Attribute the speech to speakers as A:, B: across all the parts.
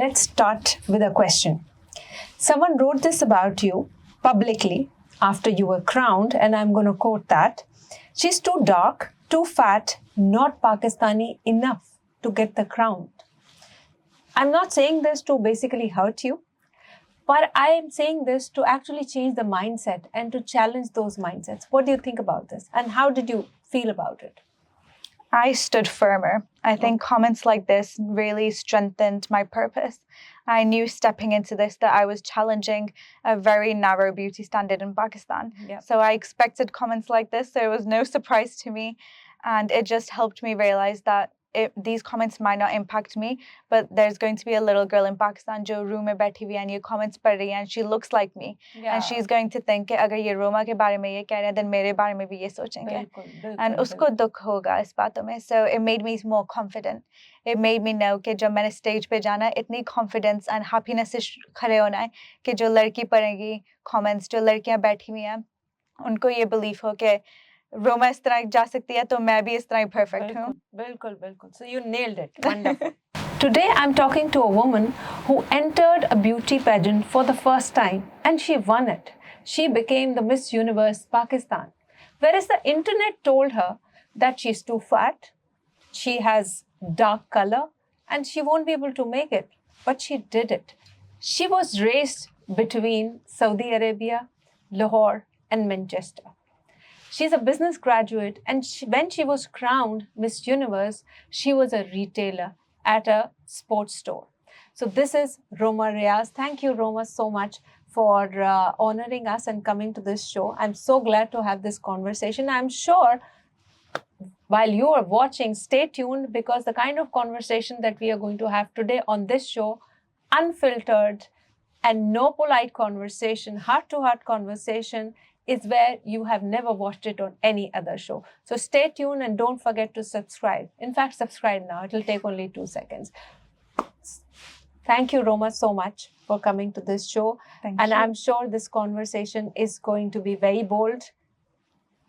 A: let's start with a question. Someone wrote this about you publicly after you were crowned, and I'm going to quote that. She's too dark, too fat, not Pakistani enough to get the crown. I'm not saying this to basically hurt you, but I am saying this to actually change the mindset and to challenge those mindsets. What do you think about this? And how did you feel about it?
B: I stood firmer. I think comments like this really strengthened my purpose. I knew stepping into this that I was challenging a very narrow beauty standard in Pakistan.
A: Yep.
B: So I expected comments like this. So it was no surprise to me. And it just helped me realize that these comments might not impact me, but there's going to be a little girl in Pakistan jo room mein baithi hui hai and ye comments pad rahi hai and she looks like me.
A: Yeah.
B: And she's going to think कि अगर ये रोमा के बारे में ये कह रहे हैं, then मेरे बारे में भी ये सोचेंगे. And उसको दुख होगा इस बातों में. So it made me more confident. It made me know कि जब मैंने stage पे जाना इतनी confidence and happiness से खड़े होना है कि जो लड़की पढ़ेगी comments, जो लड़कियां बैठी हुई हैं, उनको ये belief हो कि Roma इस तरह जा सकती है तो मैं भी इस तरह perfect हूँ.
A: बिल्कुल, बिल्कुल. So you nailed it. Wonderful. Today I'm talking to a woman who entered a beauty pageant for the first time and she won it. She became the Miss Universe Pakistan. Whereas the internet told her that she's too fat, she has dark color and she won't be able to make it. But she did it. She was raised between Saudi Arabia, Lahore and Manchester. She's a business graduate and when she was crowned Miss Universe, she was a retailer at a sports store. So this is Roma Riaz. Thank you, Roma, so much for honoring us and coming to this show. I'm so glad to have this conversation. I'm sure while you are watching, stay tuned because the kind of conversation that we are going to have today on this show, unfiltered and no polite conversation, heart-to-heart conversation, is where you have never watched it on any other show. So stay tuned and don't forget to subscribe. In fact, subscribe now. It'll take only 2 seconds. Thank you, Roma, so much for coming to this show.
B: Thank
A: and
B: you.
A: I'm sure this conversation is going to be very bold.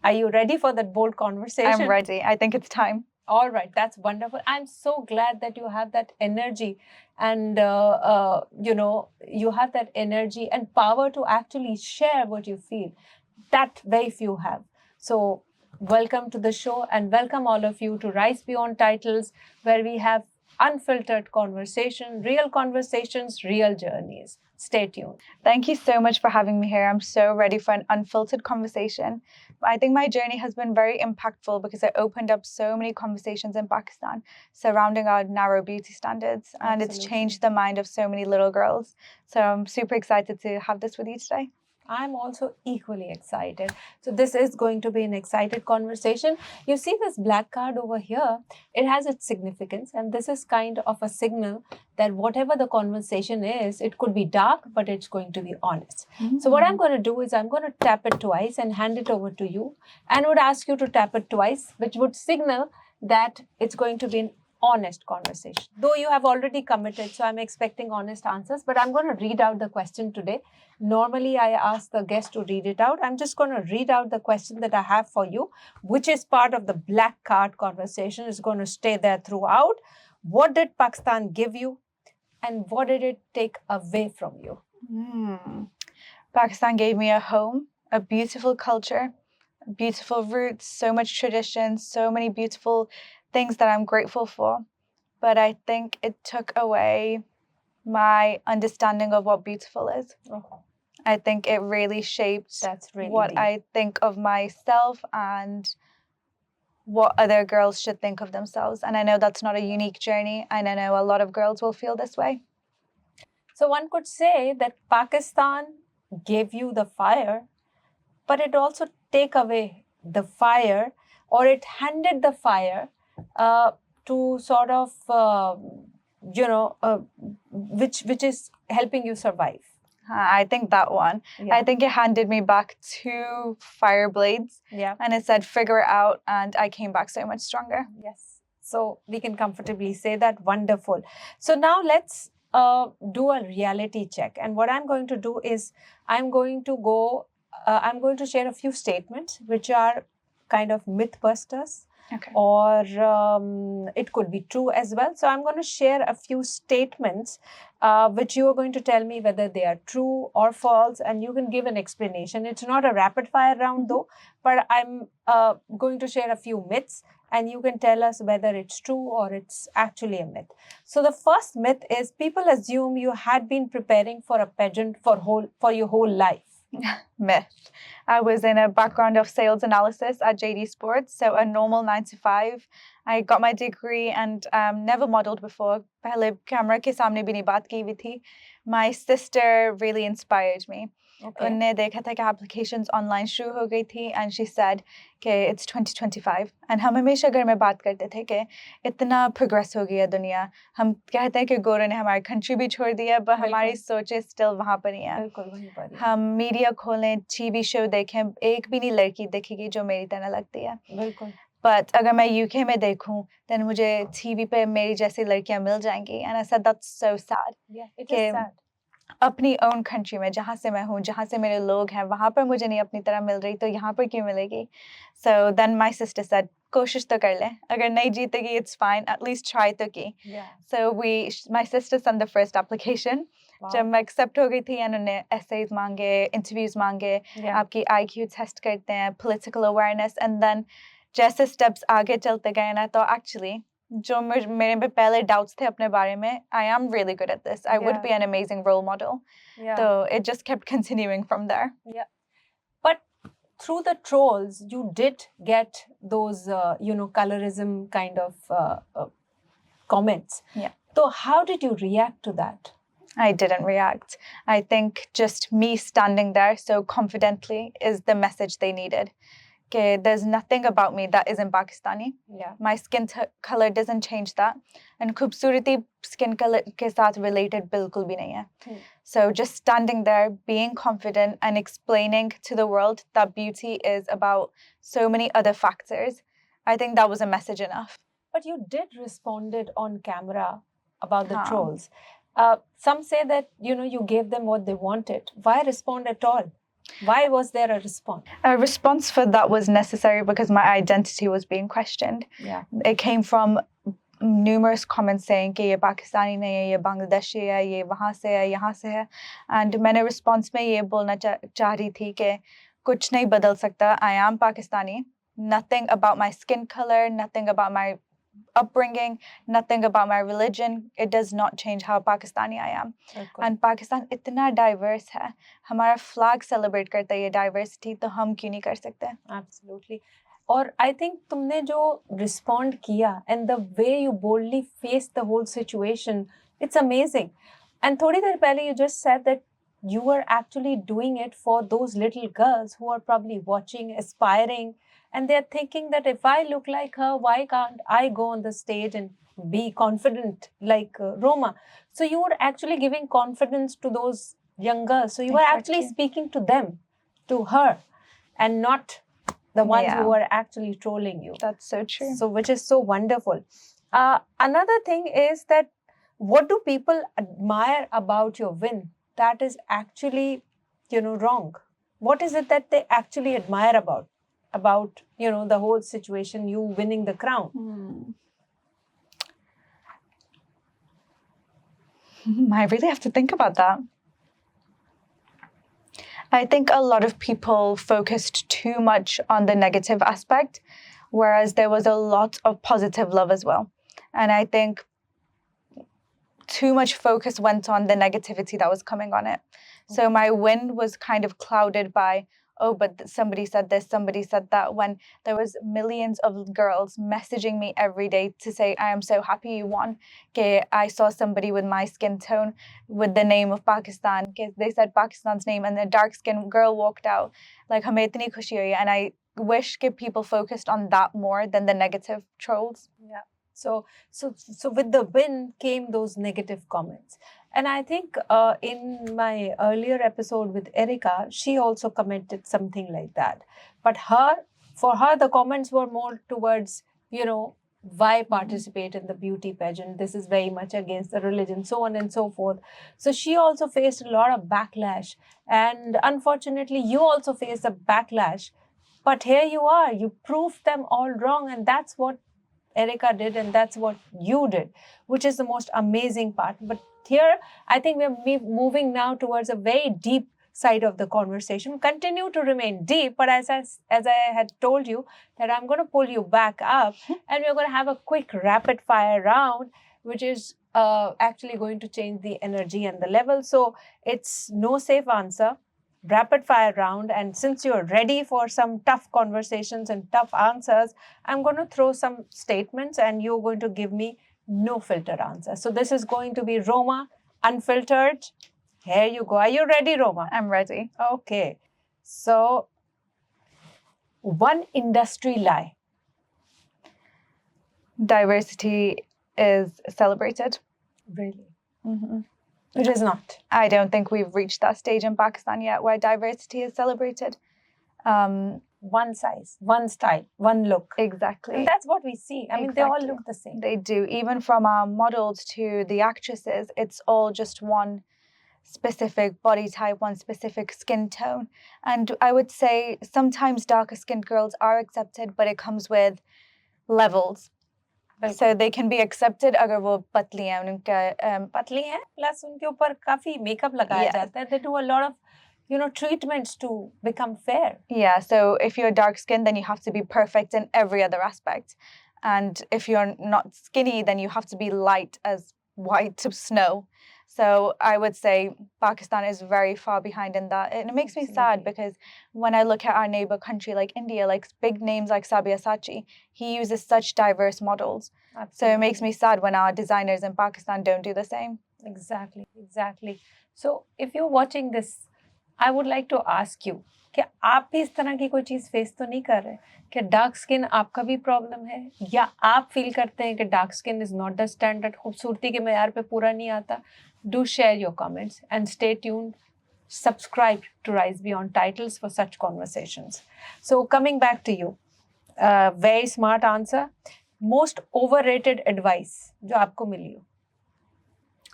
A: Are you ready for that bold conversation?
B: I'm ready. I think it's time.
A: All right, that's wonderful. I'm so glad that you have that energy and, you have that energy and power to actually share what you feel. That very few have. So welcome to the show and welcome all of you to Rise Beyond Titles, where we have unfiltered conversation, real conversations, real journeys. Stay tuned.
B: Thank you so much for having me here. I'm so ready for an unfiltered conversation. I think my journey has been very impactful because it opened up so many conversations in Pakistan surrounding our narrow beauty standards. And
A: Absolutely.
B: It's changed the mind of so many little girls. So I'm super excited to have this with you today.
A: I'm also equally excited. So this is going to be an excited conversation. You see this black card over here, it has its significance. And this is kind of a signal that whatever the conversation is, it could be dark, but it's going to be honest. Mm-hmm. So what I'm going to do is I'm going to tap it twice and hand it over to you and would ask you to tap it twice, which would signal that it's going to be an honest conversation. Though you have already committed, so I'm expecting honest answers, but I'm going to read out the question today. Normally, I ask the guest to read it out. I'm just going to read out the question that I have for you, which is part of the black card conversation. It's going to stay there throughout. What did Pakistan give you and what did it take away from you?
B: Pakistan gave me a home, a beautiful culture, beautiful roots, so much tradition, so many beautiful things that I'm grateful for. But I think it took away my understanding of what beautiful is. Oh. I think it really shaped what deep. I think of myself and what other girls should think of themselves. And I know that's not a unique journey. And I know a lot of girls will feel this way.
A: So one could say that Pakistan gave you the fire, but it also take away the fire, or it handed the fire to sort of, which is helping you survive.
B: I think that one. Yeah. I think it handed me back 2 fire blades.
A: Yeah.
B: And it said, figure it out. And I came back so much stronger.
A: Yes. So we can comfortably say that. Wonderful. So now let's do a reality check. And what I'm going to do is I'm going to share a few statements which are kind of myth busters.
B: Okay.
A: or it could be true as well. So I'm going to share a few statements which you are going to tell me whether they are true or false, and you can give an explanation. It's not a rapid fire round though, but I'm going to share a few myths, and you can tell us whether it's true or it's actually a myth. So the first myth is people assume you had been preparing for a pageant for your whole life.
B: Myth. I was in a background of sales analysis at JD Sports, so a normal 9 to 5. I got my degree and never modeled before. Pehle camera ke samne bhi nahi baat ki hui thi. My sister really inspired me.
A: Okay.
B: उनने देखा था कि applications online शुरू हो गई थी and she said कि it's 2025 and हम हमेशा घर में बात करते थे कि इतना progress हो गया दुनिया, हम कहते हैं कि गोरों ने हमारी country भी छोड़ दिया पर हमारी सोचें still वहाँ पर ही हैं।
A: बिल्कुल वहीं पर ही।
B: हम मीडिया खोलें, TV show देखें, एक भी नहीं लड़की दिखेगी जो मेरी तरह लगती है।
A: बिल्कुल।
B: But अगर मैं UK में देखूं, then मुझे TV पे मेरी जैसी लड़कियां मिल जाएंगी and I said that's so sad।
A: Yeah, it is sad।
B: अपनी own country में जहाँ से मैं हूँ, जहाँ से मेरे लोग हैं, वहाँ पर मुझे नहीं अपनी तरह मिल रही तो यहाँ पर क्यों मिलेगी? So then my sister said, कोशिश तो कर ले, अगर नहीं जीतेगी it's fine, at least try तो की।
A: Yeah।
B: So my sister sent the first application।
A: Wow।
B: जब मैं accept हो गई थी उन्होंने essays मांगे, interviews मांगे, आपकी IQ test करते हैं, political awareness, and then जैसे steps आगे चलते गए and I thought actually जो मेरे में पहले doubts थे अपने बारे में, I am really good at this. I would be an amazing role model.
A: Yeah।
B: So it just kept continuing from there.
A: Yeah. But through the trolls, you did get those, colorism kind of comments.
B: Yeah.
A: So how did you react to that?
B: I didn't react. I think just me standing there so confidently is the message they needed. Okay, there's nothing about me that isn't Pakistani.
A: Yeah।
B: My skin color doesn't change that. And खूबसूरती skin color के साथ related बिल्कुल भी नहीं है. So just standing there, being confident and explaining to the world that beauty is about so many other factors, I think that was a message enough.
A: But you did responded on camera about the
B: Haan.
A: trolls. Some say that, you gave them what they wanted. Why respond at all? Why was there a response?
B: A response for that was necessary because my identity was being questioned.
A: Yeah.
B: It came from numerous comments saying कि ये पाकिस्तानी नहीं है, ये बांग्लादेशी है, ये वहाँ से है, यहाँ से है, and मैंने response में ये बोलना चाह रही थी कि कुछ नहीं बदल सकता. I am Pakistani. Nothing about my skin color, nothing about my upbringing, nothing about my religion. It does not change how Pakistani I am. And Pakistan इतना diverse है. हमारा flag celebrate करता है ये diversity, तो हम क्यों नहीं कर सकते?
A: Absolutely. और I think तुमने जो respond किया and the way you boldly faced the whole situation, it's amazing. And थोड़ी देर पहले you just said that you were actually doing it for those little girls who are probably watching, aspiring, and they're thinking that if I look like her, why can't I go on the stage and be confident like Roma? So you were actually giving confidence to those young girls. So you were actually speaking to them, to her, and not the ones who were actually trolling you.
B: That's so true.
A: So which is so wonderful. Another thing is that what do people admire about your win that is actually, wrong? What is it that they actually admire about, the whole situation, you winning the crown?
B: I really have to think about that. I think a lot of people focused too much on the negative aspect, whereas there was a lot of positive love as well. And I think too much focus went on the negativity that was coming on it. So my win was kind of clouded by, oh, but somebody said this, somebody said that, when there was millions of girls messaging me every day to say, I am so happy you won. Okay, I saw somebody with my skin tone with the name of Pakistan. Okay, they said Pakistan's name and the dark-skinned girl walked out. Like, hame itni khushi hui. And I wish people focused on that more than the negative trolls.
A: Yeah. So with the win came those negative comments. And I think in my earlier episode with Erica, she also commented something like that. But for her, the comments were more towards, why participate in the beauty pageant? This is very much against the religion, so on and so forth. So she also faced a lot of backlash. And unfortunately, you also faced a backlash. But here you are, you proved them all wrong, and that's what Erica did, and that's what you did, which is the most amazing part. But here, I think we're moving now towards a very deep side of the conversation. Continue to remain deep, but as I had told you, that I'm going to pull you back up, and we're going to have a quick rapid fire round, which is actually going to change the energy and the level. So it's no safe answer. Rapid fire round, and since you're ready for some tough conversations and tough answers, I'm going to throw some statements and you're going to give me no filter answers. So this is going to be Roma Unfiltered. Here you go. Are you ready, Roma?
B: I'm ready.
A: Okay. So one industry lie.
B: Diversity is celebrated.
A: Really?
B: Mm-hmm.
A: It is not.
B: I don't think we've reached that stage in Pakistan yet where diversity is celebrated.
A: One size, one style, one look.
B: Exactly.
A: And that's what we see. I mean, they all
B: Exactly.
A: look the same.
B: They do. Even from our models to the actresses, it's all just one specific body type, one specific skin tone. And I would say sometimes darker skinned girls are accepted, but it comes with levels. So they can be accepted अगर वो पतली हैं उनका
A: पतली हैं plus उनके ऊपर काफी makeup लगाया जाता है. They do a lot of treatments to become fair.
B: Yeah, so if you're dark skinned, then you have to be perfect in every other aspect. And if you're not skinny, then you have to be light as white snow. So I would say Pakistan is very far behind in that. And it makes me sad because when I look at our neighbor country like India, like big names like Sabyasachi, he uses such diverse models. Absolutely. So it makes me sad when our designers in Pakistan don't do the same.
A: Exactly, exactly. So if you're watching this, I would like to ask you, क्या आप भी इस तरह की कोई चीज़ face तो नहीं कर रहे? क्या डार्क स्किन आपका भी प्रॉब्लम है? या आप फील करते हैं कि dark skin is not the standard, खूबसूरती के मैयार पे पूरा नहीं आता? Do share your comments and stay tuned. Subscribe to Rise Beyond Titles for such conversations. So coming back to you, very smart answer. Most overrated advice जो आपको मिली हो?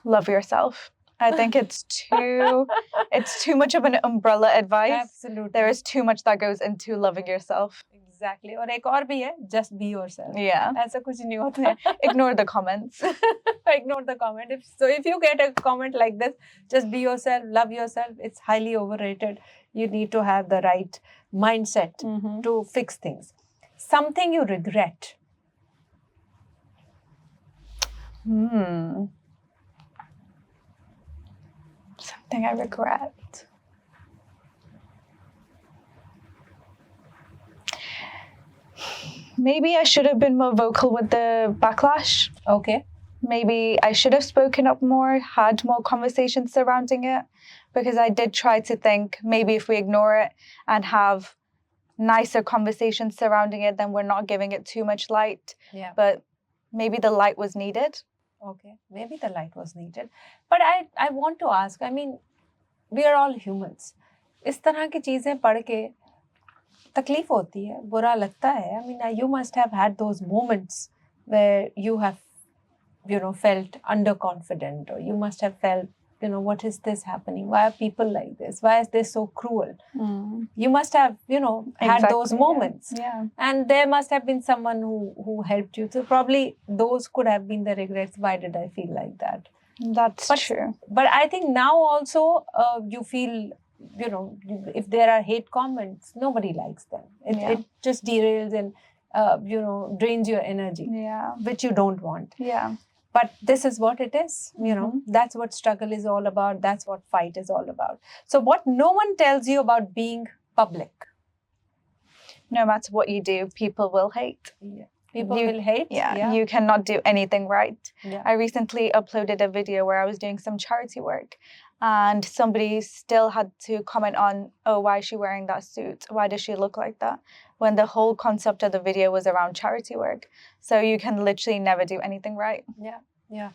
B: Love yourself. I think it's too much of an umbrella advice.
A: Absolutely.
B: There is too much that goes into loving yourself.
A: Exactly. और एक और भी है, just be yourself.
B: Yeah.
A: ऐसा कुछ नहीं होता है.
B: Ignore the comments.
A: Ignore the comment. If you get a comment like this, just be yourself, love yourself. It's highly overrated. You need to have the right mindset to fix things. Something you regret.
B: Something I regret. Maybe I should have been more vocal with the backlash.
A: Okay.
B: Maybe I should have spoken up more, had more conversations surrounding it, because I did try to think maybe if we ignore it and have nicer conversations surrounding it, then we're not giving it too much light.
A: Yeah.
B: But maybe the light was needed.
A: Okay, maybe the light was needed. But I want to ask, I mean, we are all humans. इस तरह की चीज़ें पढ़ के तकलीफ होती है, बुरा लगता है. I mean, you must have had those moments where you have, felt underconfident, or you must have felt, what is this happening? Why are people like this? Why is this so cruel? You must have, had those moments.
B: Yeah.
A: And there must have been someone who helped you. So probably those could have been the regrets. Why did I feel like that?
B: That's true.
A: But I think now also you feel, if there are hate comments, nobody likes them. It just derails and, drains your energy, which you don't want.
B: Yeah.
A: But this is what it is, that's what struggle is all about. That's what fight is all about. So what no one tells you about being public.
B: No matter what you do, people will hate.
A: Yeah. People will hate.
B: Yeah, you cannot do anything right.
A: Yeah.
B: I recently uploaded a video where I was doing some charity work, and somebody still had to comment on, oh, why is she wearing that suit? Why does she look like that? When the whole concept of the video was around charity work. So you can literally never do anything right.
A: Yeah.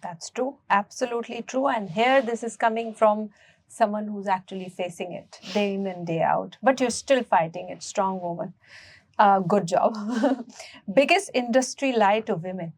A: That's true. Absolutely true. And here this is coming from someone who's actually facing it day in and day out. But you're still fighting it. Strong woman. Good job. Biggest industry lie to women.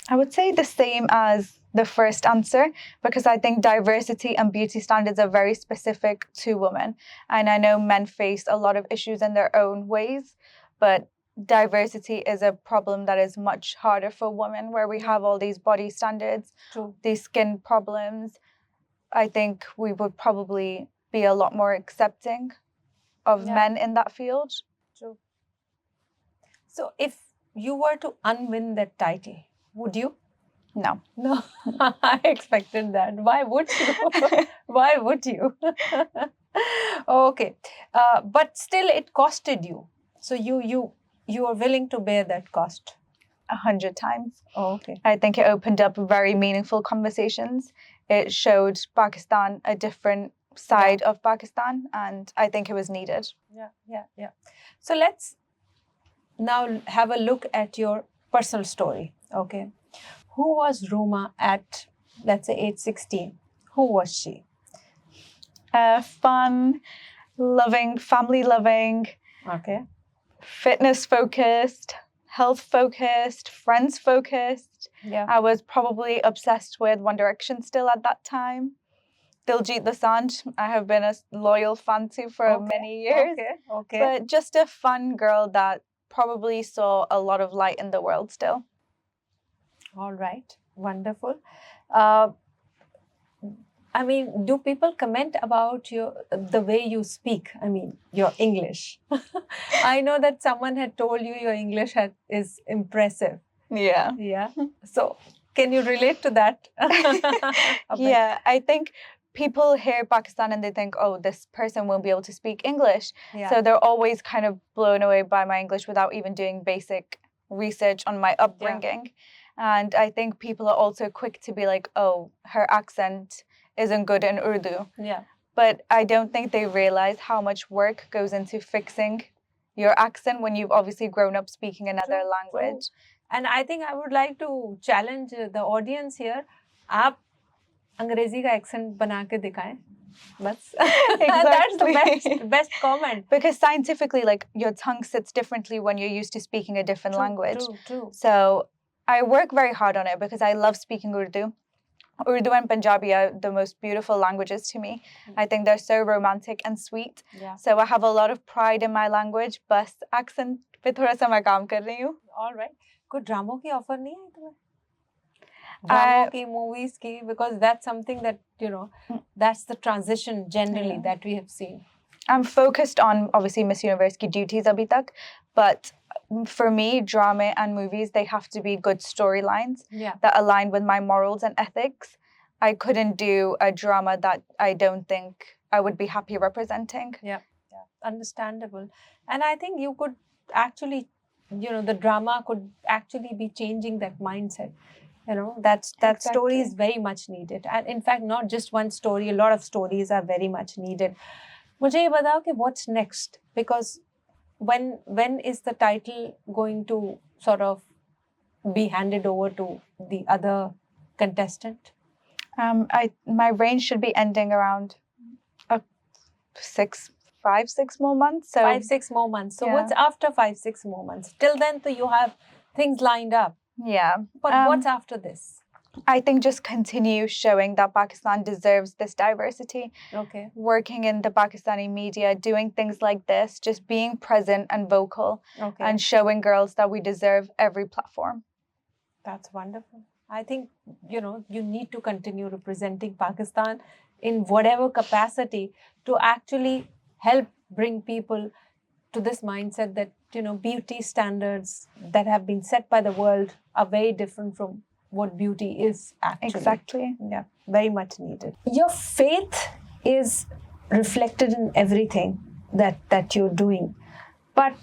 B: I would say the same as the first answer, because I think diversity and beauty standards are very specific to women. And I know men face a lot of issues in their own ways, but diversity is a problem that is much harder for women, where we have all these body standards,
A: True.
B: these skin problems. I think we would probably be a lot more accepting of men in that field.
A: True. So if you were to unwin that title, would you?
B: No.
A: No, I expected that. Why would you? Why would you? Okay, but still, it costed you. So you are willing to bear that cost.
B: 100 times.
A: Oh, okay.
B: I think it opened up very meaningful conversations. It showed Pakistan a different side of Pakistan, and I think it was needed.
A: Yeah. So let's now have a look at your personal story. Okay. Who was Roma at, let's say, age 16? Who was she?
B: Fun, loving, family loving,
A: Okay.
B: fitness focused, health focused, friends focused.
A: Yeah.
B: I was probably obsessed with One Direction still at that time. Diljit Dosanjh, I have been a loyal fan to for many years.
A: Okay.
B: But just a fun girl that probably saw a lot of light in the world still.
A: All right. Wonderful. I mean, do people comment about the way you speak? I mean, your English. I know that someone had told you your English is impressive.
B: Yeah.
A: Yeah. So, can you relate to that?
B: Yeah, I think people hear Pakistan and they think, oh, this person won't be able to speak English.
A: Yeah.
B: So they're always kind of blown away by my English without even doing basic research on my upbringing. And I think people are also quick to be like, oh, her accent isn't good in Urdu.
A: Yeah.
B: But I don't think they realize how much work goes into fixing your accent when you've obviously grown up speaking another language.
A: And I think I would like to challenge the audience here. आप अंग्रेजी का accent बना के दिखाएं. That's the best comment.
B: Because scientifically, like, your tongue sits differently when you're used to speaking a different language.
A: True.
B: So I work very hard on it because I love speaking Urdu. Urdu and Punjabi are the most beautiful languages to me. I think they're so romantic and sweet.
A: Yeah.
B: So I have a lot of pride in my language. But accent पे थोड़ा सा मैं काम कर रही हूँ.
A: All right. कोई ड्रामों की ऑफर नहीं है तुम्हें? ड्रामों की, movies की, because that's something that, that's the transition generally that we have seen.
B: I'm focused on, obviously, Miss Universe ki duties abhi tak, but for me, drama and movies, they have to be good storylines that align with my morals and ethics. I couldn't do a drama that I don't think I would be happy representing.
A: Yeah. Understandable. And I think you could actually, the drama could actually be changing that mindset. That story is very much needed. And in fact, not just one story, a lot of stories are very much needed. मुझे ये बताओ कि what's next? Because when is the title going to sort of be handed over to the other contestant?
B: My reign should be ending around 5-6 more months. So
A: 5-6 more months. So what's after 5-6 more months? Till then, you have things lined up.
B: Yeah.
A: But what's after this?
B: I think just continue showing that Pakistan deserves this diversity.
A: Okay.
B: Working in the Pakistani media, doing things like this, just being present and vocal, and showing girls that we deserve every platform.
A: That's wonderful. I think, you need to continue representing Pakistan in whatever capacity to actually help bring people to this mindset that, beauty standards that have been set by the world are very different from what beauty is actually.
B: Exactly.
A: Yeah, very much needed. Your faith is reflected in everything that you're doing. But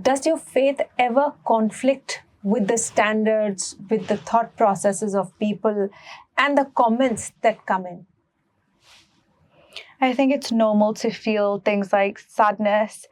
A: does your faith ever conflict with the standards, with the thought processes of people and the comments that come in?
B: I think it's normal to feel things like sadness,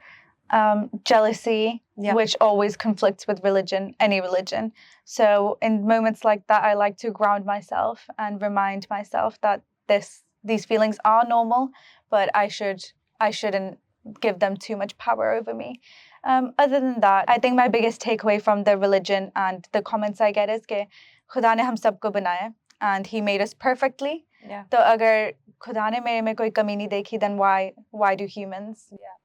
B: jealousy, which always conflicts with religion, any religion. So in moments like that, I like to ground myself and remind myself that these feelings are normal, but I shouldn't give them too much power over me. Other than that, I think my biggest takeaway from the religion and the comments I get is that खुदा ने हम सबको बनाया and he made us perfectly.
A: Yeah.
B: तो अगर खुदा ने मेरे में कोई कमी नहीं देखी, then why do humans?
A: Yeah.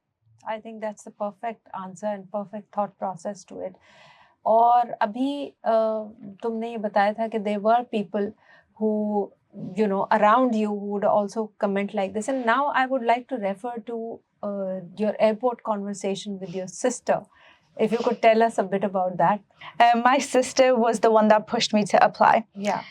A: I think that's the perfect answer and perfect thought process to it. और अभी तुमने ये बताया था कि there were people who, you know, around you who would also comment like this. And now I would like to refer to your airport conversation with your sister. If you could tell us a bit about that.
B: My sister was the one that pushed me to apply.
A: Yeah.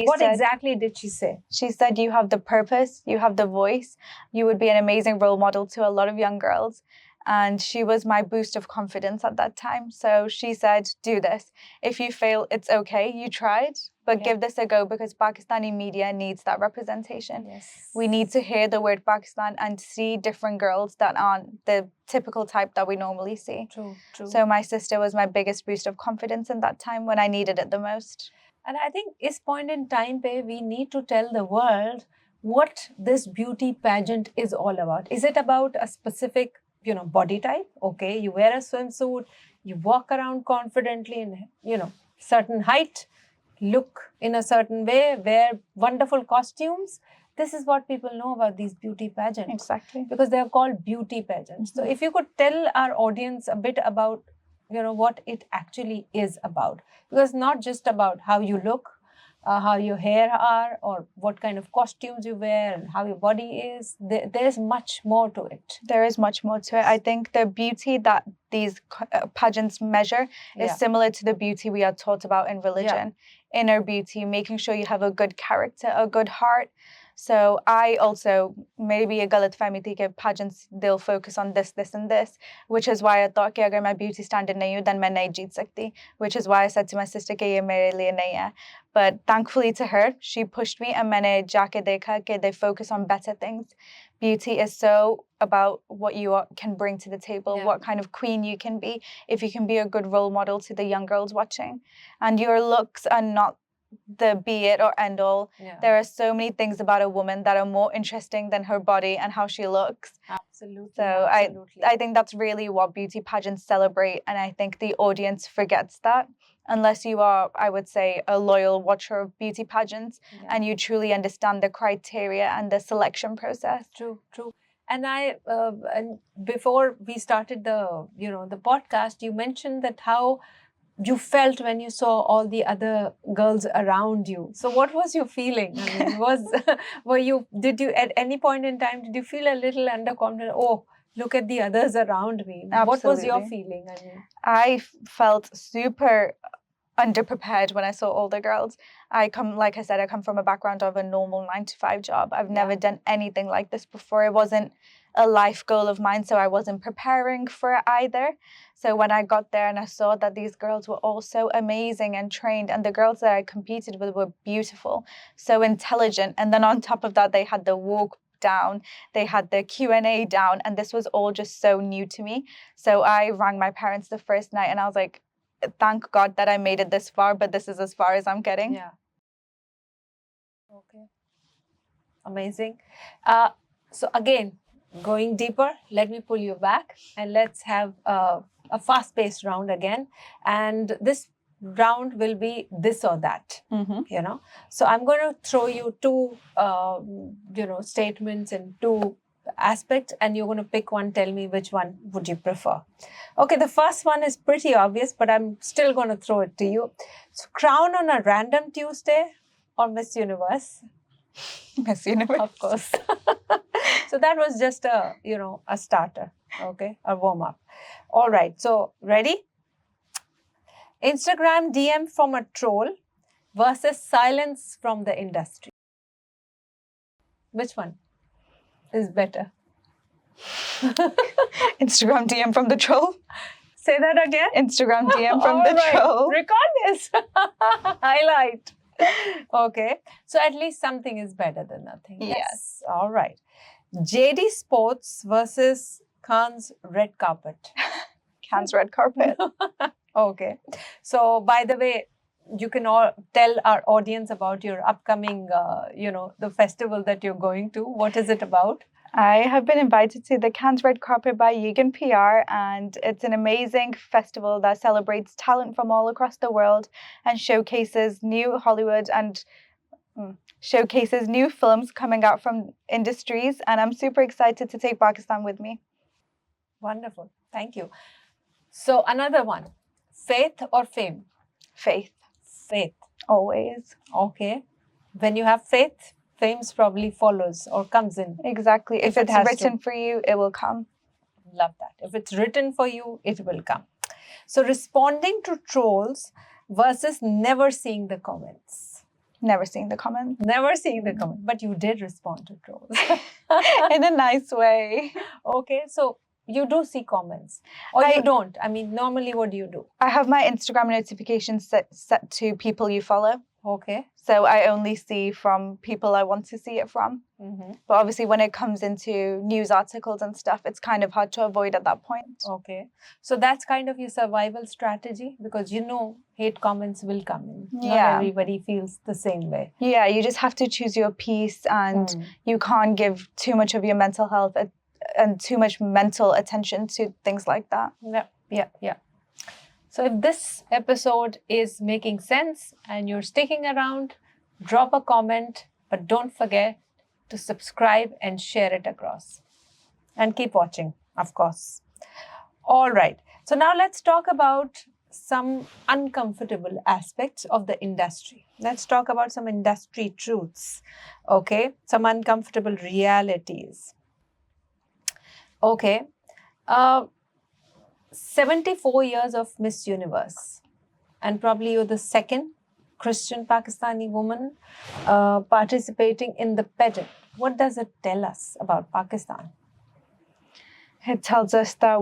B: What
A: exactly did she say?
B: She said, you have the purpose, you have the voice, you would be an amazing role model to a lot of young girls. And she was my boost of confidence at that time. So she said, do this. If you fail, it's okay. You tried, but give this a go because Pakistani media needs that representation.
A: Yes.
B: We need to hear the word Pakistan and see different girls that aren't the typical type that we normally see.
A: True.
B: So my sister was my biggest boost of confidence in that time when I needed it the most.
A: And I think this point in time, we need to tell the world what this beauty pageant is all about. Is it about a specific, you know, body type? Okay, you wear a swimsuit, you walk around confidently in, you know, certain height, look in a certain way, wear wonderful costumes. This is what people know about these beauty pageants.
B: Exactly.
A: Because they are called beauty pageants. So if you could tell our audience a bit about, you know, what it actually is about. Because not just about how you look, how your hair are, or what kind of costumes you wear, and how your body is. There's much more to it.
B: There is much more to it. I think the beauty that these pageants measure is similar to the beauty we are taught about in religion. Inner beauty, making sure you have a good character, a good heart. So I also, maybe a galat fahmi thi ke pageants, they'll focus on this, this and this, which is why I thought कि अगर मैं beauty standard नहीं हूँ, then मैं नहीं जीत सकती, which is why I said to my sister कि ये मेरे लिए नहीं है. But thankfully to her, she pushed me and मैंने जाके देखा कि they focus on better things. Beauty is so about what you can bring to the table, what kind of queen you can be, if you can be a good role model to the young girls watching. And your looks are not the be it or end all. There are so many things about a woman that are more interesting than her body and how she looks.
A: Absolutely.
B: So I think that's really what beauty pageants celebrate, and I think the audience forgets that unless you are, I would say, a loyal watcher of beauty pageants and you truly understand the criteria and the selection process.
A: True. And and before we started the podcast, you mentioned that how you felt when you saw all the other girls around you. So what was your feeling? I mean, did you at any point in time, did you feel a little underconfident? Oh, look at the others around me.
B: Absolutely.
A: What was your feeling? I mean,
B: I felt super underprepared when I saw all the girls. Like I said, I come from a background of a normal 9-to-5 job. I've never done anything like this before. It wasn't a life goal of mine, so I wasn't preparing for it either. So when I got there and I saw that these girls were all so amazing and trained, and the girls that I competed with were beautiful, so intelligent, and then on top of that, they had the walk down, they had the Q&A down, and this was all just so new to me. So I rang my parents the first night and I was like, thank God that I made it this far, but this is as far as I'm getting.
A: Yeah. Okay. Amazing. So again, going deeper, let me pull you back and let's have a fast-paced round again. And this round will be this or that, you know. So I'm going to throw you two, statements and two aspects, and you're going to pick one. Tell me which one would you prefer. Okay, the first one is pretty obvious, but I'm still going to throw it to you. So, crown on a random Tuesday or Miss Universe?
B: Miss Universe,
A: of course. So that was just a starter, okay, a warm up. All right, so ready? Instagram DM from a troll versus silence from the industry. Which one is better?
B: Instagram DM from the troll.
A: Say that again.
B: Instagram DM from the troll.
A: Record this. Highlight. Okay. So at least something is better than nothing.
B: Yes.
A: All right. JD Sports versus Khan's red carpet.
B: Khan's red carpet.
A: Okay. So by the way, you can all tell our audience about your upcoming, the festival that you're going to. What is it about?
B: I have been invited to the Cannes Red Carpet by Yugen PR, and it's an amazing festival that celebrates talent from all across the world and showcases new Hollywood and showcases new films coming out from industries. And I'm super excited to take Pakistan with me.
A: Wonderful. Thank you. So another one, faith or fame?
B: Faith.
A: Faith.
B: Always.
A: Okay. When you have faith, fame probably follows or comes in.
B: Exactly. If it's written for you, it will come.
A: Love that. If it's written for you, it will come. So responding to trolls versus never seeing the comments.
B: Never seeing the comments.
A: Never seeing the comments. But you did respond to trolls.
B: In a nice way.
A: Okay. So you do see comments or you don't? I mean, normally what do you do?
B: I have my Instagram notifications set to people you follow.
A: Okay.
B: So I only see from people I want to see it from.
A: Mm-hmm.
B: But obviously when it comes into news articles and stuff, it's kind of hard to avoid at that point.
A: Okay. So that's kind of your survival strategy because hate comments will come in.
B: Yeah.
A: Not everybody feels the same way.
B: Yeah, you just have to choose your piece and you can't give too much of your mental health and too much mental attention to things like that.
A: Yeah. So if this episode is making sense and you're sticking around, drop a comment, but don't forget to subscribe and share it across. And keep watching, of course. All right. So now let's talk about some uncomfortable aspects of the industry. Let's talk about some industry truths. Okay. Some uncomfortable realities. Okay. 74 years of Miss Universe, and probably you're the second Christian Pakistani woman participating in the pageant. What does it tell us about Pakistan?
B: It tells us that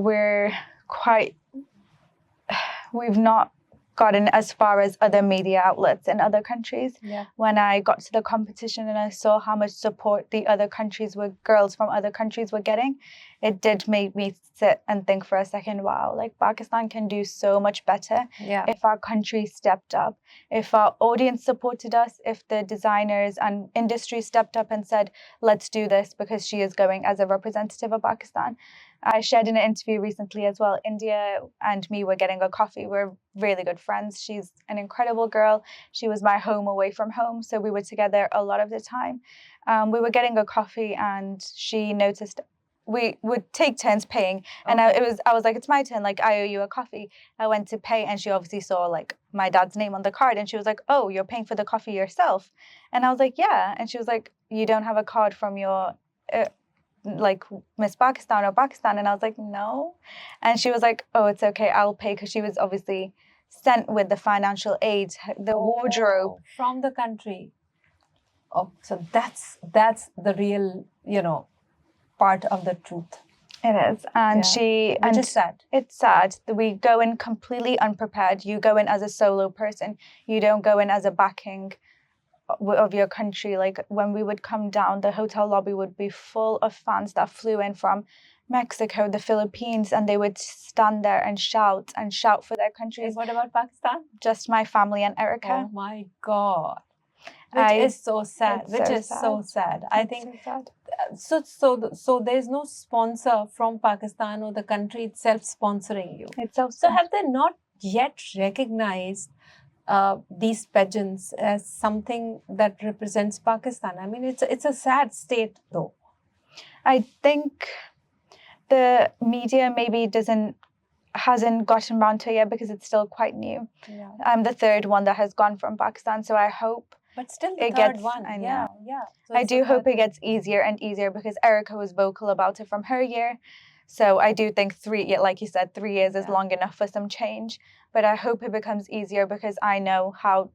B: we've not gotten as far as other media outlets in other countries.
A: Yeah.
B: When I got to the competition and I saw how much support the other countries girls from other countries were getting, it did make me sit and think for a second, wow, like Pakistan can do so much better if our country stepped up, if our audience supported us, if the designers and industry stepped up and said, let's do this because she is going as a representative of Pakistan. I shared in an interview recently as well, India and me were getting a coffee. We're really good friends. She's an incredible girl. She was my home away from home. So we were together a lot of the time. We were getting a coffee and she noticed we would take turns paying. And I was like, it's my turn. Like, I owe you a coffee. I went to pay and she obviously saw like my dad's name on the card. And she was like, oh, you're paying for the coffee yourself. And I was like, yeah. And she was like, you don't have a card from your... like Miss Pakistan or Pakistan, and I was like, no. And she was like, oh, it's okay, I'll pay, because she was obviously sent with the financial aid, the wardrobe
A: from the country. Oh, so that's the real, part of the truth.
B: It is. And
A: which is sad.
B: It's sad that we go in completely unprepared. You go in as a solo person. You don't go in as a backing of your country. Like when we would come down, the hotel lobby would be full of fans that flew in from Mexico, the Philippines, and they would stand there and shout for their countries.
A: What about Pakistan?
B: Just my family and Erica.
A: Oh my God. Which is so sad. So sad. I think so there's no sponsor from Pakistan or the country itself sponsoring you.
B: It's so sad.
A: So have they not yet recognized these pageants as something that represents Pakistan? I mean, it's a sad state, though.
B: I think the media maybe hasn't gotten around to it yet because it's still quite new.
A: Yeah.
B: I'm the third one that has gone from Pakistan, so I hope.
A: But still, the third one.
B: I know.
A: Yeah. So
B: I do hope it gets easier and easier because Erica was vocal about it from her year. So I do think 3, like you said, 3 years is long enough for some change. But I hope it becomes easier because I know how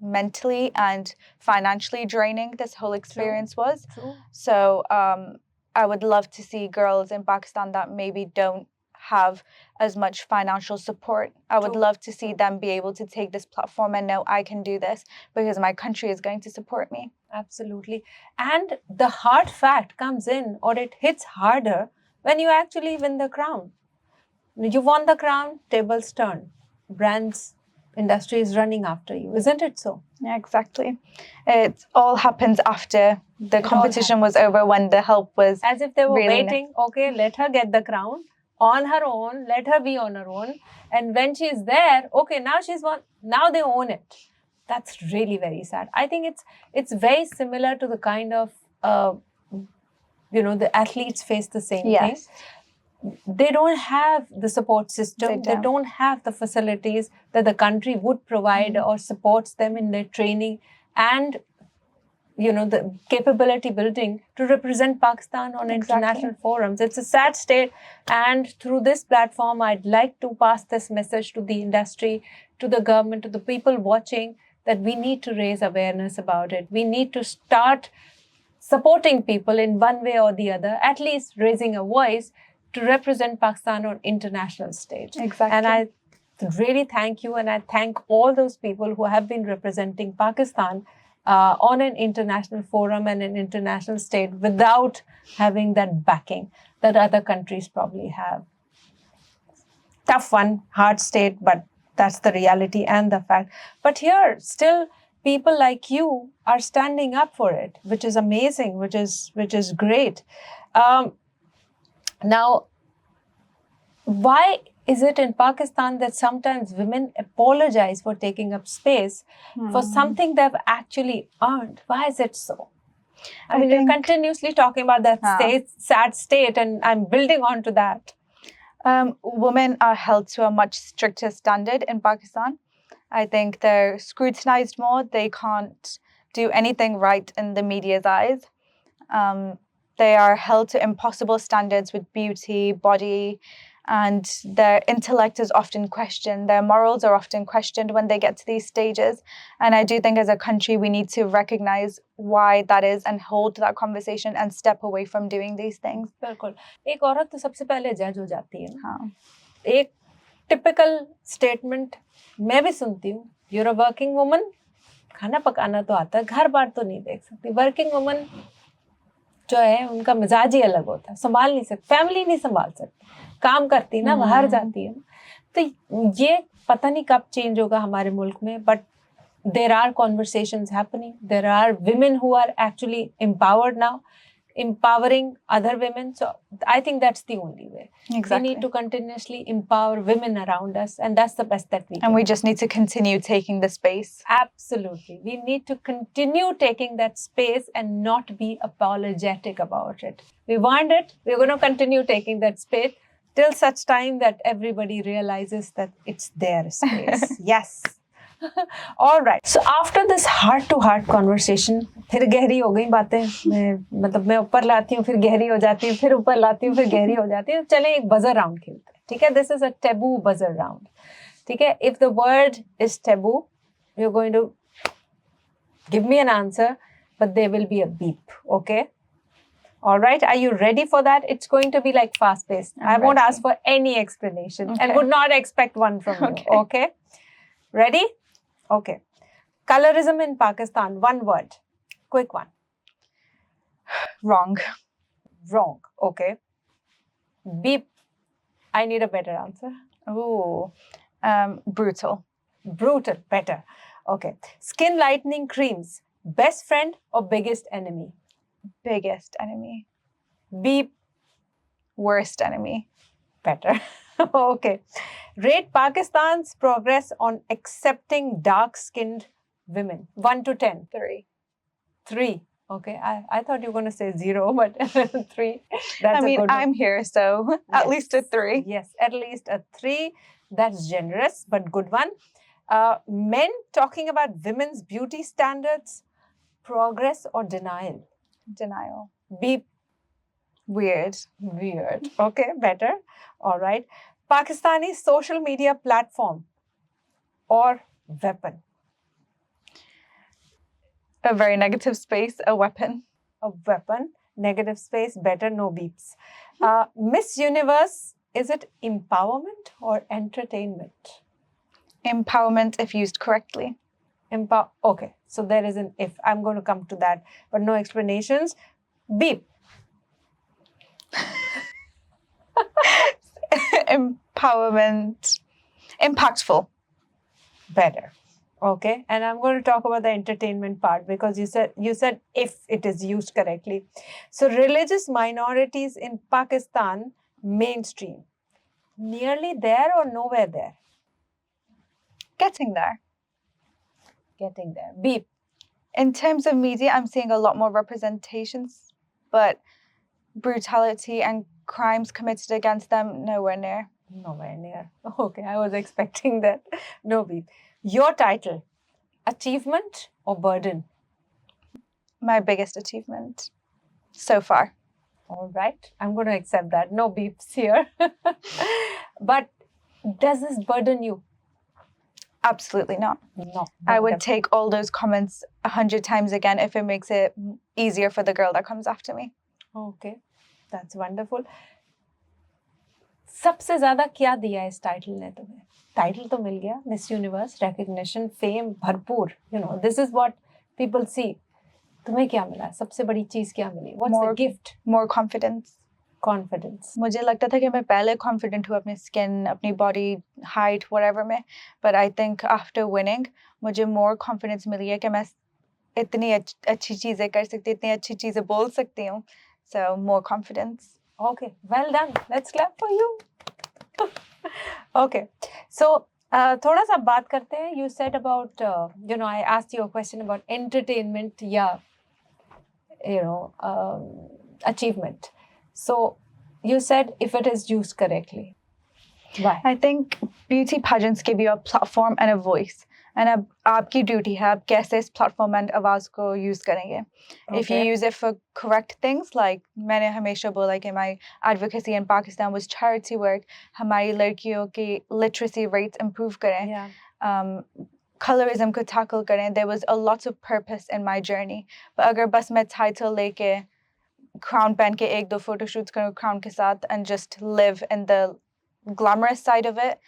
B: mentally and financially draining this whole experience was.
A: True.
B: So I would love to see girls in Pakistan that maybe don't have as much financial support. I would love to see them be able to take this platform and know I can do this because my country is going to support me.
A: Absolutely. And the hard fact comes in, or it hits harder when you actually win the crown. You won the crown, tables turn. Brands industry is running after you, isn't it so?
B: Yeah, exactly. It all happens after the
A: all
B: competition was over, when the help was
A: As if they were
B: really
A: waiting, okay, let her get the crown on her own, let her be on her own. And when she's there, okay, now she's won, now they own it. That's really very sad. I think it's very similar to the kind of, the athletes face the same thing.
B: Yes.
A: They don't have the support system. They don't have the facilities that the country would provide or supports them in their training and, the capability building to represent Pakistan on international forums. It's a sad state. And through this platform, I'd like to pass this message to the industry, to the government, to the people watching, that we need to raise awareness about it. We need to start supporting people in one way or the other, at least raising a voice to represent Pakistan on international stage.
B: Exactly.
A: And I really thank you, and I thank all those people who have been representing Pakistan on an international forum and an international stage without having that backing that other countries probably have. Tough one, hard state, but that's the reality and the fact. But here, still, people like you are standing up for it, which is amazing, which is great. Now, why is it in Pakistan that sometimes women apologize for taking up space for something they've actually earned? Why is it so? I mean, you're continuously talking about that sad state, and I'm building on to that.
B: Women are held to a much stricter standard in Pakistan. I think they're scrutinized more. They can't do anything right in the media's eyes. They are held to impossible standards with beauty, body, and their intellect is often questioned. Their morals are often questioned when they get to these stages. And I do think as a country, we need to recognize why that is and hold that conversation and step away from doing these things.
A: बिल्कुल. एक औरत तो सबसे पहले जज हो जाती है.
B: हाँ.
A: एक typical statement मैं भी सुनती हूँ. You're a working woman. खाना पकाना तो आता है, घर बार तो नहीं देख सकती. Working woman जो है उनका मिजाज ही अलग होता है, संभाल नहीं सकती, फैमिली नहीं संभाल सकती, काम करती ना, बाहर जाती है. तो ये पता नहीं कब चेंज होगा हमारे मुल्क में, but there are conversations happening. There are women who are actually empowered now, empowering other women. So I think that's the only way.
B: Exactly.
A: We need to continuously empower women around us, and that's the best that we can.
B: And we just need to continue taking the space.
A: Absolutely. We need to continue taking that space and not be apologetic about it. We want it. We're going to continue taking that space till such time that everybody realizes that it's their space. Yes. All right. So after this heart-to-heart conversation, फिर गहरी हो गई बातें. मैं ऊपर लाती हूँ, फिर गहरी हो जाती हूँ, फिर ऊपर लाती हूँ, फिर गहरी हो जाती हूँ. चलें एक buzzer round खेलते हैं. ठीक है? This is a taboo buzzer round. ठीक है? If the word is taboo, you're going to give me an answer, but there will be a beep. Okay? All right. Are you ready for that? It's going to be like fast-paced. I won't ask for any explanation and would not expect one from you. Okay? Ready? Okay. Colorism in Pakistan. One word. Quick one.
B: Wrong.
A: Wrong. Okay. Beep. I need a better answer.
B: Ooh. Brutal.
A: Brutal. Better. Okay. Skin lightening creams. Best friend or biggest enemy?
B: Biggest enemy.
A: Beep.
B: Worst enemy.
A: Better. Okay. Rate Pakistan's progress on accepting dark-skinned women. 1 to 10.
B: 3.
A: 3. Okay. I thought you were going to say 0, but 3. That's
B: I mean,
A: a good
B: I'm
A: one.
B: here, so at least a 3.
A: Yes, at least a 3. That's generous, but good one. Men talking about women's beauty standards, progress or denial?
B: Denial.
A: Beep.
B: Weird.
A: Weird. Okay, better. All right. Pakistani social media platform or weapon?
B: A very negative space, a weapon.
A: A weapon. Negative space, better, no beeps. Miss Universe, is it empowerment or entertainment?
B: Empowerment if used correctly.
A: Okay, so there is an if. I'm going to come to that, but no explanations. Beep.
B: Empowerment. Impactful.
A: better. Okay, and I'm going to talk about the entertainment part because you said if it is used correctly. So religious minorities in Pakistan mainstream, nearly there or nowhere there?
B: Getting there.
A: Getting there. Beep.
B: In terms of media, I'm seeing a lot more representations, but brutality and crimes committed against them, nowhere near.
A: Nowhere near. Okay, I was expecting that. No beep. Your title, achievement or burden?
B: My biggest achievement so far.
A: All right, I'm going to accept that. No beeps here. But does this burden you?
B: Absolutely not.
A: No.
B: I would take all those comments 100 times again if it makes it easier for the girl that comes after me.
A: Okay, that's wonderful. सबसे ज़्यादा क्या दिया है इस title ने तुम्हें? Title तो मिल गया, मिस यूनिवर्स, रिकग्निशन, फेम भरपूर. You know, this is what people see. तुम्हें क्या मिला? सबसे बड़ी चीज़ क्या मिली? What's the gift?
B: More confidence.
A: Confidence.
B: मुझे लगता था कि मैं पहले confident हूँ अपनी skin, अपनी body height, whatever में, but I think after winning, मुझे more confidence मिली है कि मैं इतनी अच्छी चीज़ें कर सकती हूँ, इतनी अच्छी चीज़ें बोल सकती हूँ. So more confidence.
A: Okay, well done. Let's clap for you. Okay, so थोड़ा सा बात करते हैं. You said about, I asked you a question about entertainment, achievement. So you said if it is used correctly. Why?
B: I think beauty pageants give you a platform and a voice. And अब आपकी duty है आप कैसे इस platform and आवाज को use करेंगे. If you use it for correct things, like मैंने हमेशा बोला कि my advocacy in Pakistan was charity work, हमारी लड़कियों की literacy rates improve करें, colorism को tackle करें. There was a lot of purpose in my journey. But अगर बस मैं title लेके crown पहन के एक दो photo shoots करूँ crown के साथ and just live in the glamorous side of it,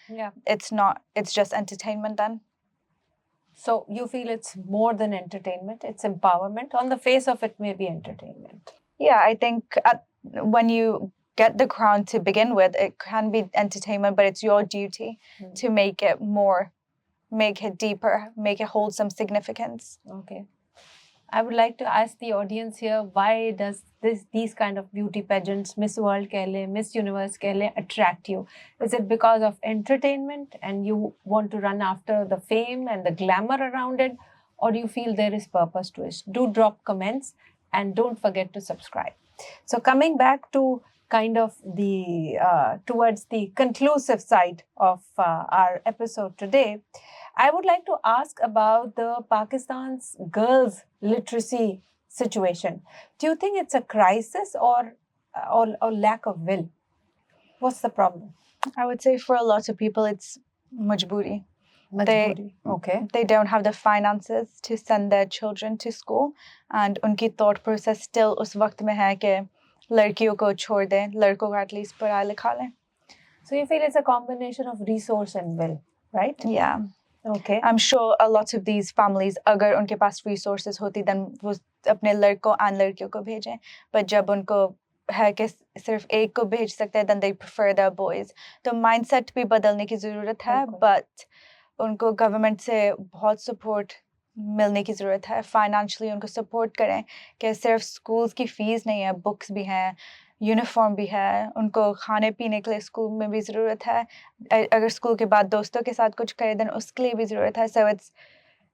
B: it's just entertainment then.
A: So you feel it's more than entertainment, it's empowerment. On the face of it may be entertainment.
B: Yeah, I think when you get the crown to begin with, it can be entertainment, but it's your duty to make it more, make it deeper, make it hold some significance.
A: Okay. I would like to ask the audience here, why does these kind of beauty pageants, Miss World keh le, Miss Universe keh le, attract you? Is it because of entertainment and you want to run after the fame and the glamour around it? Or do you feel there is purpose to it? Do drop comments and don't forget to subscribe. So coming back to kind of the towards the conclusive side of our episode today, I would like to ask about the Pakistan's girls' literacy situation. Do you think it's a crisis or lack of will? What's the problem?
B: I would say for a lot of people, it's majboori. They don't have the finances to send their children to school, and उनकी thought process still उस वक्त में है कि लड़कियों को छोड़ दें, लड़कों को at least पढ़ा लिखा लें.
A: So you feel it's a combination of resource and will, right?
B: Yeah.
A: Okay.
B: I'm sure a lot of these families, अगर उनके पास resources होती, then वो अपने लड़कों and लड़कियों को भेजें. But जब उनको है कि सिर्फ एक को भेज सकते हैं, then they prefer their boys. तो mindset भी बदलने की ज़रूरत है, but उनको government से बहुत support मिलने की ज़रूरत है. Financially उनको support करें कि सिर्फ schools की fees नहीं है, books भी हैं, यूनिफॉर्म भी है, उनको खाने पीने के लिए स्कूल में भी ज़रूरत है. अगर स्कूल के बाद दोस्तों के साथ कुछ करें then उसके लिए भी ज़रूरत है. So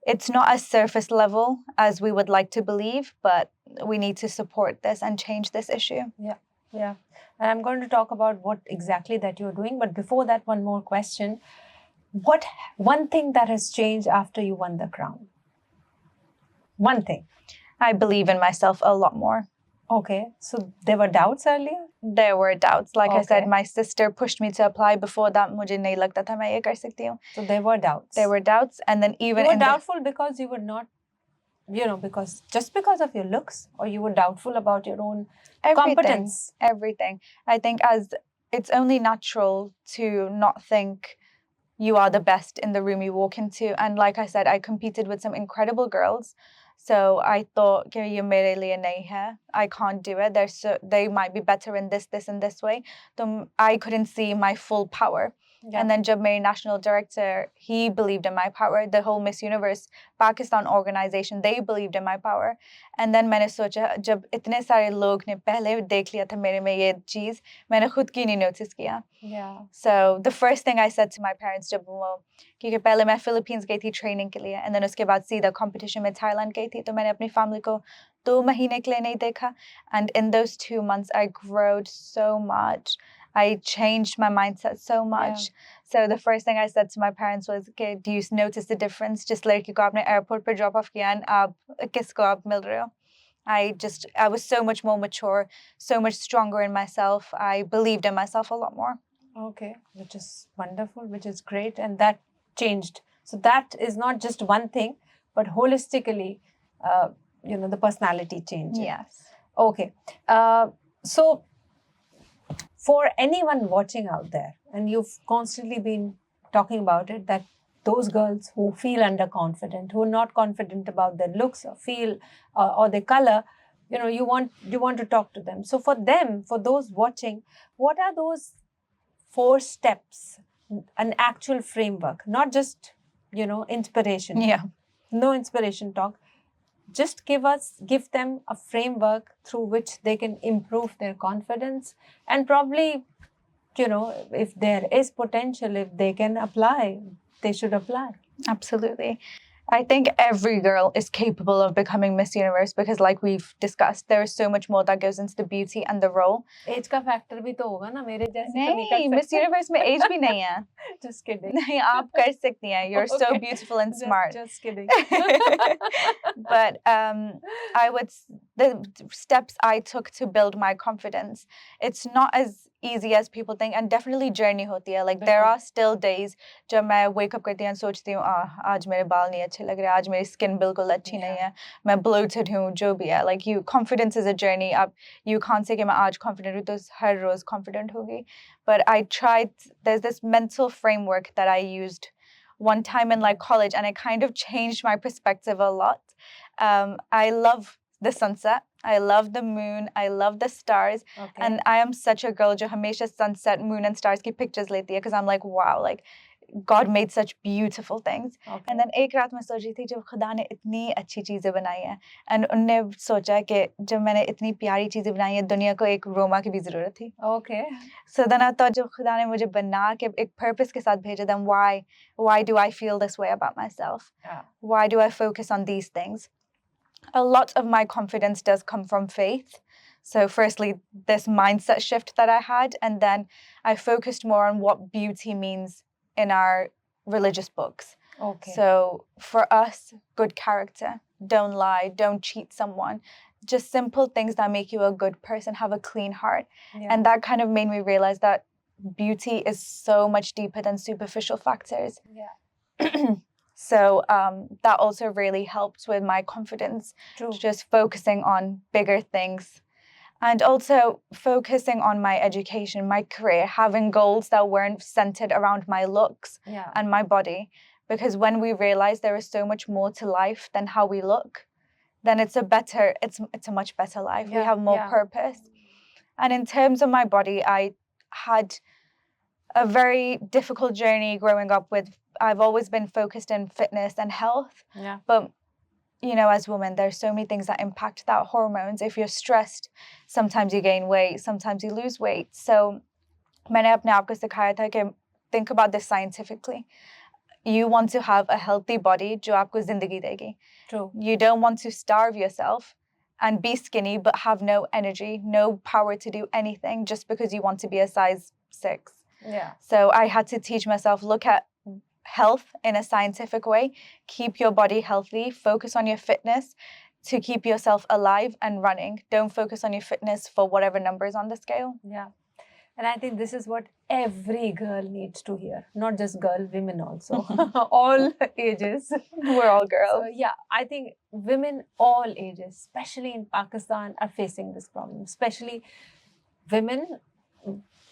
B: it's not as surface level as we would like to believe, but we need to support this and change this issue.
A: Yeah. And I'm going to talk about what exactly that you're doing. But before that, one more question. What one thing that has changed after you won the crown? One thing.
B: I believe in myself a lot more.
A: Okay, so there were doubts earlier?
B: There were doubts. Like I said, my sister pushed me to apply. Before that, मुझे नहीं लगता था मैं ये कर सकती हूँ.
A: So there were doubts.
B: There were doubts, and then even
A: you were doubtful because you were not, because of your looks, or you were doubtful about your own competence.
B: Everything. I think as it's only natural to not think you are the best in the room you walk into. And like I said, I competed with some incredible girls. So I thought, ये मेरे लिए नहीं है. I can't do it. They might be better in this, and this way. So I couldn't see my full power.
A: Yeah.
B: And then जब मेरे national director, he believed in my power. The whole Miss Universe Pakistan organization, they believed in my power. And then मैंने सोचा जब इतने सारे लोग ने पहले देख लिया था मेरे में ये चीज़, मैंने खुद की नहीं notice किया.
A: Yeah.
B: So the first thing I said to my parents जब वो क्योंकि पहले मैं Philippines गई थी training के लिए, and then उसके बाद सीधा competition में Thailand गई थी, तो मैंने अपनी family को 2 महीने के लिए नहीं देखा. And in those 2 months, I growed so much. I changed my mindset so much.
A: Yeah.
B: So the first thing I said to my parents was, okay, do you notice the difference? Just लड़की को आपने airport पर drop off किया, and आप किसको आप मिल रहे हो? I was so much more mature, so much stronger in myself. I believed in myself a lot more.
A: Okay, which is wonderful, which is great, and that changed. So that is not just one thing, but holistically, the personality change.
B: Yes.
A: Okay. So for anyone watching out there, and you've constantly been talking about it, that those girls who feel underconfident, who are not confident about their looks or feel or their color, you want to talk to them. So for them, for those watching, what are those 4 steps, an actual framework, not just, inspiration.
B: Yeah.
A: No inspiration talk. Just give them a framework through which they can improve their confidence, and probably, if there is potential, if they can apply, they should apply.
B: Absolutely. I think every girl is capable of becoming Miss Universe because, like we've discussed, there is so much more that goes into the beauty and the role.
A: Age का factor भी तो होगा ना, मेरे जैसे तो नहीं
B: नहीं,
A: कर
B: Miss
A: सकते.
B: Universe में age भी नहीं है.
A: Just kidding.
B: नहीं, आप कर सकती हैं. You're so
A: Okay.
B: beautiful and smart.
A: Just kidding.
B: But the steps I took to build my confidence, it's not as easy as people think, and definitely journey होती है. Like there are still days जब मैं wake up करती हूँ और सोचती हूँ आज मेरे बाल नहीं अच्छे लग रहे, आज मेरी skin बिल्कुल अच्छी नहीं है, मैं bloated हूँ, जो भी है. Like confidence is a journey. You can't say कि मैं आज confident हूँ तो हर रोज confident होगी. But there's this mental framework that I used one time in like college, and it kind of changed my perspective a lot. I love the sunset. I love the moon. I love the stars.
A: Okay.
B: And I am such a girl जो हमेशा sunset, moon and stars की pictures लेती है because I'm like, wow, like God made such beautiful things.
A: Okay.
B: And then एक रात मैं सोच रही थी जब खुदा ने इतनी अच्छी चीजें बनाई हैं, and उनने सोचा कि जब मैंने इतनी प्यारी चीजें बनाई हैं, दुनिया को एक रोमा की भी जरूरत थी.
A: Okay.
B: So then I thought जब खुदा ने मुझे बना के एक purpose के साथ भेजा, then why do I feel this way about myself?
A: Yeah.
B: Why do I focus on these things? A lot of my confidence does come from faith. So firstly, this mindset shift that I had, and then I focused more on what beauty means in our religious books.
A: Okay.
B: So for us, good character, don't lie, don't cheat someone, just simple things that make you a good person, have a clean heart.
A: Yeah.
B: And that kind of made me realize that beauty is so much deeper than superficial factors.
A: Yeah.
B: So that also really helped with my confidence.
A: True.
B: Just focusing on bigger things. And also focusing on my education, my career, having goals that weren't centered around my looks and my body. Because when we realize there is so much more to life than how we look, then it's a much better life. We have more purpose. And in terms of my body, I had a very difficult journey growing up with. I've always been focused in fitness and health.
A: Yeah.
B: But as women, there's so many things that impact that. Hormones. If you're stressed, sometimes you gain weight, sometimes you lose weight. So मैंने अपने आप को सिखाया था कि think about this scientifically. You want to have a healthy body जो आपको जिंदगी देगी.
A: True.
B: You don't want to starve yourself and be skinny but have no energy, no power to do anything just because you want to be a size 6.
A: Yeah.
B: So I had to teach myself, look at health in a scientific way, keep your body healthy, focus on your fitness to keep yourself alive and running. Don't focus on your fitness for whatever number is on the scale.
A: Yeah. And I think this is what every girl needs to hear. Not just girl, women also. All ages.
B: We're all girls.
A: So, yeah, I think women all ages, especially in Pakistan, are facing this problem. Especially women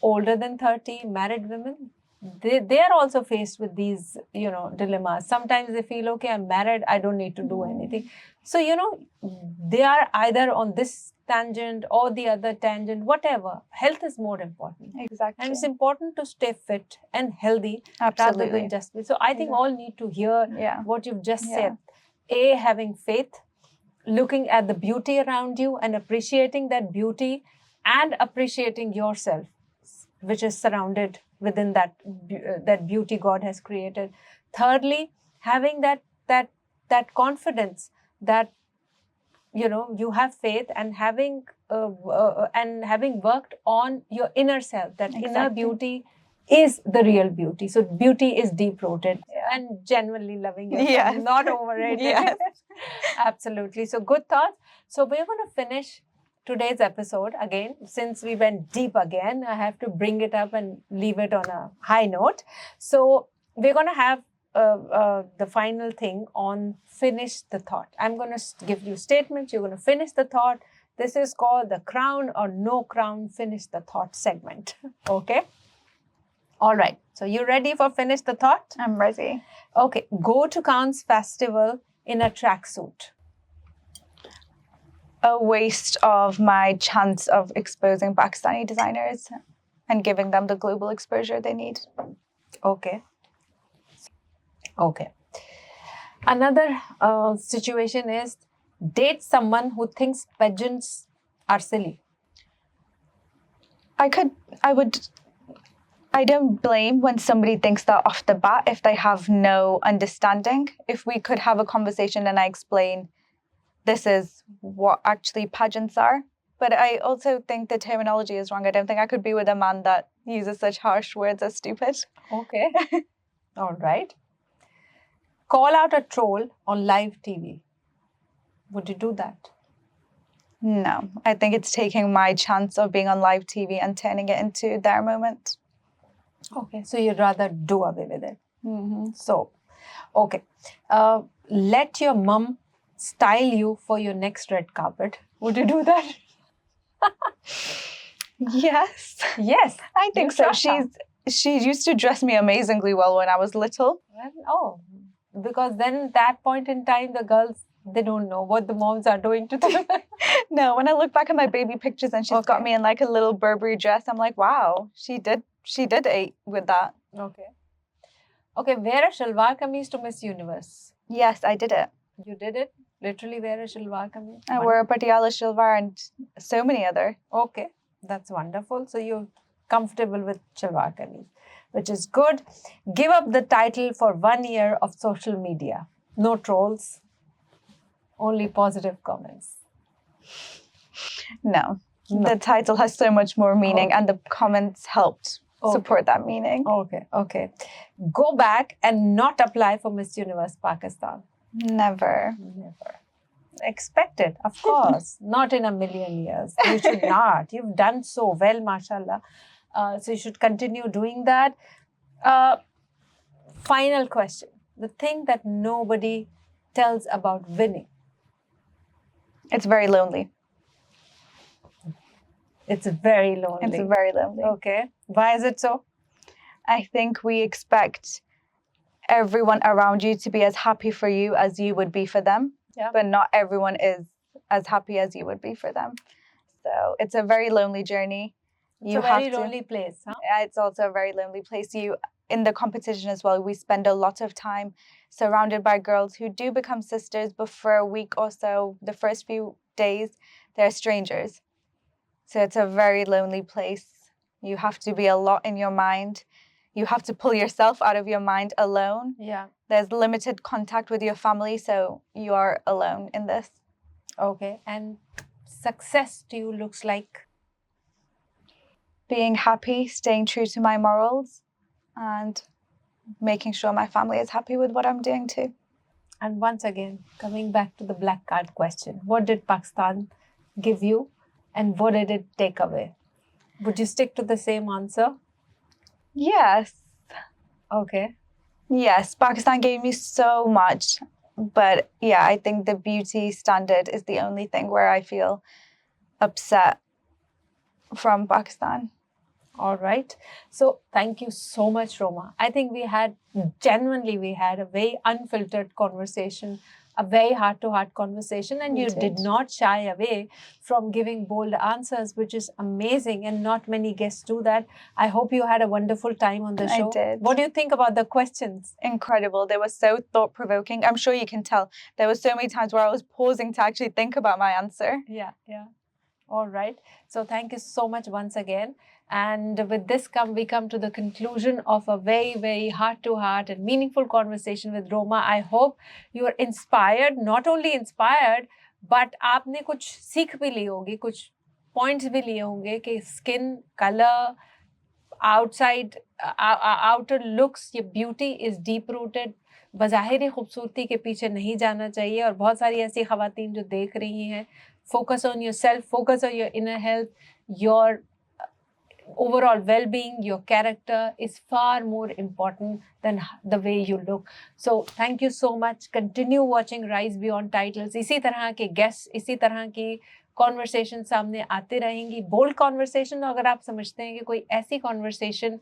A: older than 30, married women, they are also faced with these, dilemmas. Sometimes they feel, okay, I'm married, I don't need to do anything. So, they are either on this tangent or the other tangent, whatever. Health is more important.
B: Exactly.
A: And it's important to stay fit and healthy
B: Absolutely.
A: rather than just be. So I think all need to hear what you've just said. A, having faith, looking at the beauty around you and appreciating that beauty and appreciating yourself, which is surrounded within that beauty God has created. Thirdly, having that confidence that you have faith, and having worked on your inner self, that inner beauty is the real beauty. So beauty is deep rooted and genuinely loving yourself, not overrated.
B: Yes.
A: Absolutely. So good thoughts. So we're going to finish today's episode again. Since we went deep again, I have to bring it up and leave it on a high note. So we're going to have the final thing on finish the thought. I'm going to give you statements. You're going to finish the thought. This is called the crown or no crown finish the thought segment. Okay. All right. So you ready for finish the thought?
B: I'm ready.
A: Okay. Go to Cannes Festival in a tracksuit.
B: A waste of my chance of exposing Pakistani designers and giving them the global exposure they need.
A: Okay. Okay. Another situation is date someone who thinks pageants are silly.
B: I don't blame when somebody thinks that off the bat if they have no understanding. If we could have a conversation and I explain this is what actually pageants are. But I also think the terminology is wrong. I don't think I could be with a man that uses such harsh words as stupid.
A: Okay. All right. Call out a troll on live TV. Would you do that?
B: No. I think it's taking my chance of being on live TV and turning it into their moment.
A: Okay. So you'd rather do away with it.
B: Mm-hmm.
A: So, okay. Let your mum style you for your next red carpet. Would you do that?
B: Yes.
A: Yes.
B: I think so. She used to dress me amazingly well when I was little.
A: Oh, because then at that point in time, the girls, they don't know what the moms are doing to them.
B: No, when I look back at my baby pictures and she's got me in like a little Burberry dress, I'm like, wow, she did eat with that.
A: Okay. Okay, wear a shalwar kameez to Miss Universe.
B: Yes, I did it.
A: You did it? Literally wear a shalwar kameez?
B: I wore a Patiala shalwar and so many other.
A: Okay, that's wonderful. So you're comfortable with shalwar kameez, which is good. Give up the title for 1 year of social media. No trolls, only positive comments.
B: No. The title has so much more meaning and the comments helped support that meaning.
A: Okay. Go back and not apply for Miss Universe Pakistan.
B: Never.
A: Expect it, of course. Not in a million years. You should not. You've done so well, mashallah. So you should continue doing that. Final question. The thing that nobody tells about winning.
B: It's very lonely.
A: It's very lonely.
B: It's very lonely.
A: Okay. Why is it so?
B: I think we expect everyone around you to be as happy for you as you would be for them.
A: Yeah.
B: But not everyone is as happy as you would be for them. So it's a very lonely journey.
A: It's a very lonely place, huh?
B: It's also a very lonely place. In the competition as well, we spend a lot of time surrounded by girls who do become sisters, but for a week or so, the first few days, they're strangers. So it's a very lonely place. You have to be a lot in your mind. You have to pull yourself out of your mind alone.
A: Yeah.
B: There's limited contact with your family, so you are alone in this.
A: Okay. And success to you looks like?
B: Being happy, staying true to my morals, and making sure my family is happy with what I'm doing too.
A: And once again, coming back to the black card question, what did Pakistan give you and what did it take away? Would you stick to the same answer?
B: Yes.
A: Okay.
B: Yes, Pakistan gave me so much. But yeah, I think the beauty standard is the only thing where I feel upset from Pakistan.
A: All right. So thank you so much, Roma. I think we had a very unfiltered conversation, a very heart-to-heart conversation, and
B: We
A: you
B: did.
A: did not shy away from giving bold answers, which is amazing, and not many guests do that. I hope you had a wonderful time on the
B: I
A: show.
B: did.
A: What do you think about the questions?
B: Incredible. They were so thought-provoking. I'm sure you can tell. There were so many times where I was pausing to actually think about my answer.
A: Yeah. All right. So thank you so much once again. And with this we come to the conclusion of a very, very heart-to-heart and meaningful conversation with Roma. I hope you are inspired, not only inspired, but आपने कुछ सीख भी ली होगी, कुछ points भी लिए होंगे कि skin color, outer looks, ये beauty is deep-rooted. बज़ाहिरी खूबसूरती के पीछे नहीं जाना चाहिए, और बहुत सारी ऐसी ख़वातीन जो देख रही हैं. Focus on yourself, focus on your inner health, your overall well-being, your character is far more important than the way you look. So thank you so much. Continue watching Rise Beyond Titles. इसी तरह के guests, इसी तरह की conversation सामने आते रहेंगी. Bold conversation, अगर आप समझते हैं कि कोई ऐसी conversation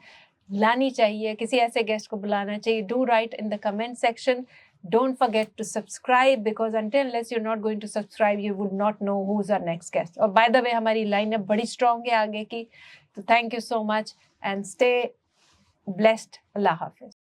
A: लानी चाहिए, किसी ऐसे guest को बुलाना चाहिए, do write in the comment section. Don't forget to subscribe, because unless you're not going to subscribe, you would not know who's our next guest. और by the way, हमारी lineup बड़ी strong है आगे की. So thank you so much and stay blessed. Allah Hafiz.